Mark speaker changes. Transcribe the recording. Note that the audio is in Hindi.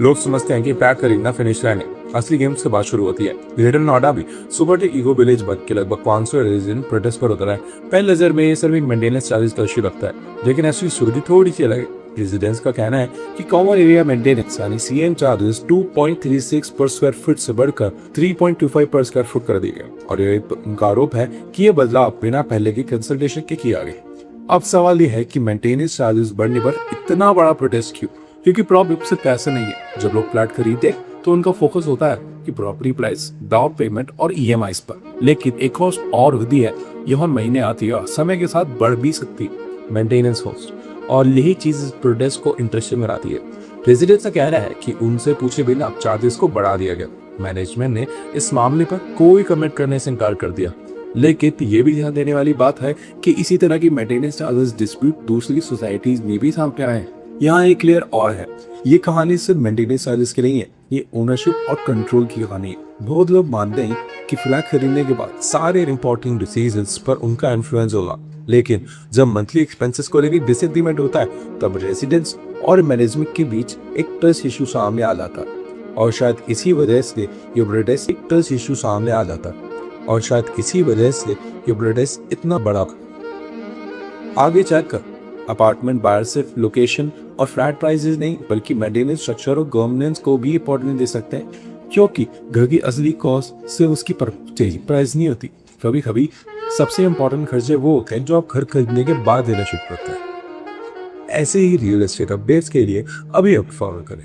Speaker 1: लोग समझते हैं कि फ्लैट खरीदना फिनिश लाइन है, असली गेम से बात शुरू होती है। ग्रेटर नोएडा भी सुपर टेक इको विलेज बन के लगभग 500 रेजिडेंट प्रोटेस्ट पर उतरा है। पहली नजर में ये सिर्फ एक मेंटेनेंस चार्जेस का इश्यू लगता है, लेकिन ऐसी स्टोरी थोड़ी सी अलग है। रेजिडेंट्स का कहना है कि कॉमन एरिया मेंटेनेंस यानी सीएम चार्जेस 2.36 पर स्क्वायर फुट से बढ़कर 3.25 पर स्क्वायर फुट कर दिए गए, और ये उनका आरोप है कि ये बदलाव बिना पहले की कंसल्टेशन के किया गया। अब सवाल ये है कि मेंटेनेंस चार्जेस बढ़ने पर इतना बड़ा प्रोटेस्ट क्यों? क्योंकि प्रॉब्लम सिर्फ पैसे नहीं है। जब लोग फ्लैट खरीदते तो उनका फोकस होता है कि प्रॉपर्टी प्राइस, डाउन पेमेंट और ईएमआईस पर। लेकिन एक कॉस्ट और होती है, यह हर महीने आती है और समय के साथ बढ़ भी सकती है, मेंटेनेंस कॉस्ट। और यही चीज प्रोटेस्ट को इंटरेस्टिंग बनाती है। रेजिडेंट्स का कहना है कि उनसे पूछे बिना अब चार्जेस को बढ़ा दिया गया। मैनेजमेंट ने इस मामले पर कोई कमेंट करने से इनकार कर दिया। लेकिन ये भी ध्यान देने वाली बात है कि इसी तरह की मेंटेनेंस चार्जेस डिस्प्यूट दूसरी सोसाइटीज में भी सामने आए हैं। यहाँ एक लेयर और है, ये कहानी सिर्फ मेंटेनेंस चार्जेस की नहीं है, ये ओनरशिप और कंट्रोल की कहानी है। बहुत लोग मानते हैं कि फ्लैट खरीदने के बाद सारे इंपॉर्टेंट डिसीजंस पर उनका इन्फ्लुएंस होगा, लेकिन जब मंथली एक्सपेंसेस को लेकर डिसएग्रीमेंट होता है तब रेजिडेंट्स और मैनेजमेंट के बीच एक ट्रस्ट इशू सामने आ जाता है। और शायद इसी वजह से ये प्रोटेस्ट इतना बड़ा। आगे चलकर अपार्टमेंट बायर सिर्फ लोकेशन और फ्लैट प्राइसेस नहीं बल्कि मेंटेनेंस स्ट्रक्चर और गवर्नेंस को भी इंपॉर्टेंस दे सकते हैं, क्योंकि घर की असली कॉस्ट से उसकी प्राइस नहीं होती। कभी कभी सबसे इंपॉर्टेंट खर्चे वो होते हैं जो आप घर खरीदने के बाद देना शुरू करते हैं। ऐसे ही रियल एस्टेट अपडेट्स के लिए अभी फॉलो करें।